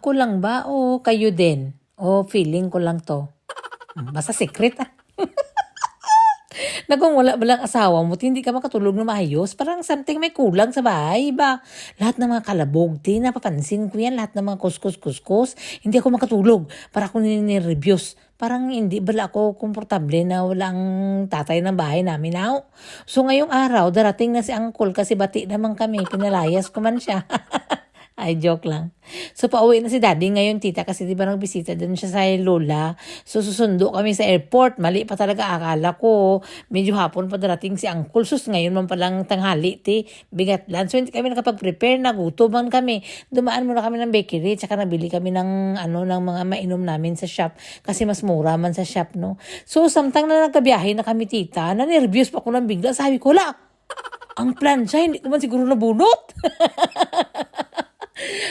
Ako lang ba o kayo din? O feeling ko lang to? Basta secret ah. Na kung walang asawa mo, hindi ka makatulog na maayos, parang something may kulang sa bahay ba? Lahat ng mga kalabog, napapansin ko yan, lahat ng mga kuskus, hindi ako makatulog. Para ako nire-reviews. Parang hindi bala ako komportable na walang tatay ng bahay namin now. So ngayong araw, darating na si Uncle kasi bati naman kami, pinalayas ko man siya. Ay, joke lang. So, pauwi na si Daddy ngayon, tita, kasi di ba nagbisita din siya sa lola. So, susundo kami sa airport. Mali pa talaga, akala ko. Medyo hapon pa darating si Uncle. Sus, ngayon man palang tanghali, bigat lang. So, hindi kami nakapag-prepare, nagutoban kami. Dumaan muna kami ng bakery, tsaka nabili kami ng, ng mga mainom namin sa shop. Kasi mas mura man sa shop, no? So, samtang na nagkabiyahe na kami, tita, na-nervous pa ako ng bigla. Sabi ko, ang plan siya, hindi ko man siguro nabunot.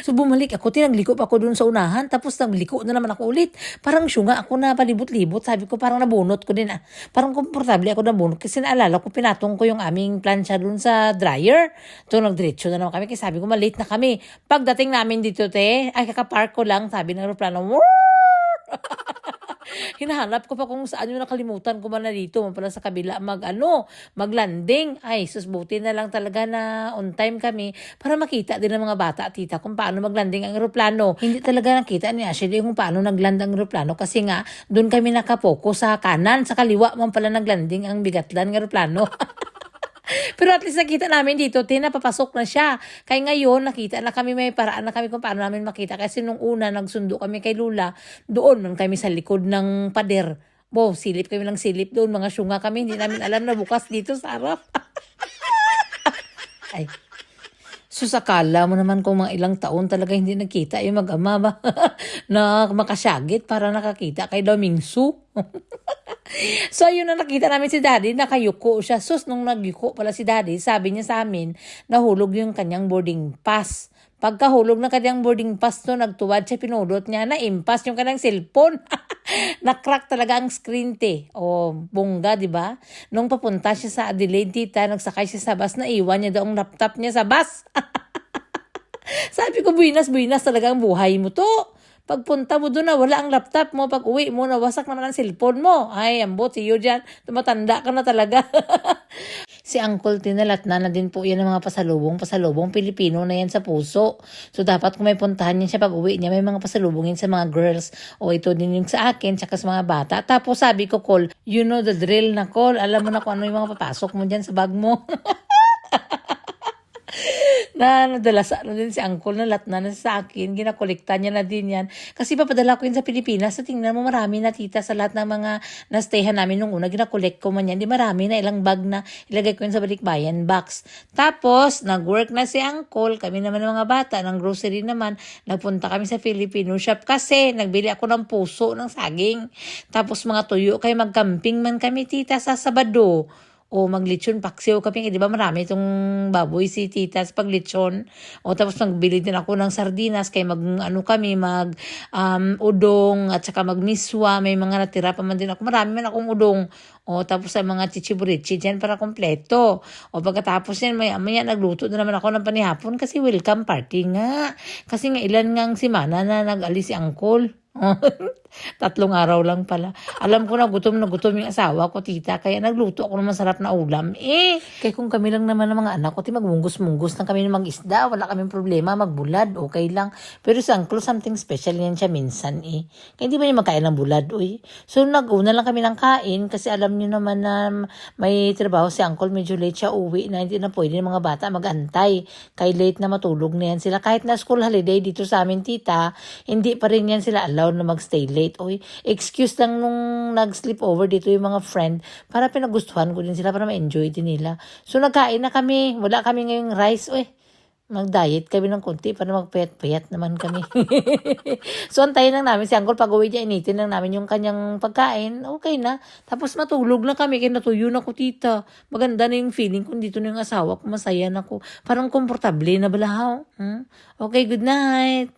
So bumalik ako, tinagliko pa ako dun sa unahan, tapos nagliko na naman ako ulit. Parang syunga ako na palibot-libot, sabi ko parang nabunot ko din ah. Parang komportable ako nabunot kasi naalala ko, pinatong ko yung aming plancha dun sa dryer. So nagdiretso na naman kami kasi sabi ko malate na kami. Pagdating namin dito ay kakapark ko lang, sabi ng aeroplano, hinahanap ko pa kung saan yung nakalimutan ko man na dito. Pala sa kabila maglanding. Ay, susbuti na lang talaga na on time kami para makita din ng mga bata, tita, kung paano maglanding ang aeroplano. Hindi talaga nakita ni Ashley kung paano nagland ang aeroplano kasi nga, doon kami nakapoko sa kanan, sa kaliwa man pala naglanding ang bigatlan ng aeroplano. Pero at least nakita namin dito, napapasok na siya. Kaya ngayon, nakita na kami, may paraan na kami kung paano namin makita. Kasi nung una, nagsundo kami kay Lula, doon man kami sa likod ng pader. Silip kami lang silip doon, mga syunga kami. Hindi namin alam na bukas dito sa harap. Ay. Susakala mo naman kung mga ilang taon talaga hindi nagkita yung mag-ama ba? Na makasyagit para nakakita kay Domingsu. So, ayun na nakita namin si Daddy, nakayuko siya. Sus, nung nagyuko pala si Daddy, sabi niya sa amin, nahulog yung kanyang boarding pass. Pagkahulog ng kanyang boarding pass to, nagtuwad siya, pinulot niya, na-impass yung kanyang cellphone. Nakrak talaga ang screen, O, bongga, di ba? Nung papunta siya sa Adelaide, tita, nagsakay siya sa bus, naiwan niya daw ang laptop niya sa bus. Sabi ko, buinas talaga ang buhay mo to. Pagpunta mo doon na wala ang laptop mo, pag uwi mo, nawasak naman ang cellphone mo. Ay, ambot, siyo dyan. Tumatanda ka na talaga. Si Uncle tinalat na din po yan ng mga pasalubong Pilipino na yan sa puso. So, dapat kung may puntahan niya siya pag uwi niya, may mga pasalubongin sa mga girls. O ito din yung sa akin, tsaka sa mga bata. Tapos sabi ko, Col, you know the drill na, Col. Alam mo na kung ano yung mga papasok mo dyan sa bag mo. Nadalasa na din si Uncle, nalat na sa akin, ginakolekta niya na din yan. Kasi papadala ko yun sa Pilipinas, so tingnan mo marami na, tita, sa lahat ng mga na-stayhan namin nung una, ginakolekt ko man yan. Di marami na, ilang bag na ilagay ko yun sa balikbayan box. Tapos, nag-work na si Uncle, kami naman ng mga bata, ng grocery naman, nagpunta kami sa Filipino shop kasi nagbili ako ng puso, ng saging. Tapos mga tuyo, kaya mag-camping man kami, tita, sa Sabado. O maglitsyon paksiw kami, di ba marami itong baboy si tita sa paglitsyon. O tapos nagbili din ako ng sardinas kay udong at saka magmiswa, may mga natira pa man din ako. Marami man akong udong. O tapos sa mga chichiburichi dyan para kompleto. O pagkatapos yan, maya nagluto na naman ako ng panihapon kasi welcome party nga. Kasi nga ilan ngang simana na nag-alis si Uncle. 3 araw lang pala. Alam ko na gutom yung asawa ko, tita. Kaya nagluto ako ng masarap na ulam. Kaya kung kami lang naman ng mga anak ko, magmunggos-munggos lang kami ng mag-isda. Wala kaming problema, magbulad. Okay lang. Pero si Uncle, something special yan siya minsan Kaya hindi ba niya magkain ng bulad, So nag-una lang kami ng kain kasi alam niyo naman na may trabaho si Uncle. Medyo late siya uwi na hindi na pwede ng mga bata mag-antay. Kaya late na matulog na yan sila. Kahit na school holiday dito sa amin, tita, hindi pa rin yan sila allowed na magstay late. Excuse lang nung nag-sleep over dito yung mga friend para pinagustuhan ko din sila para ma-enjoy din nila. So nagkain na kami. Wala kami ngayong rice. Mag-diet kami ng konti para magpayat-payat naman kami. So antayin lang namin si Uncle pag uwi niya, initin lang namin yung kanyang pagkain. Okay na. Tapos matulog na kami. Kaya natuyo na ko, tita. Maganda na yung feeling kung dito na yung asawa ko. Masaya na ko. Parang komportable na balahaw. Okay, good night.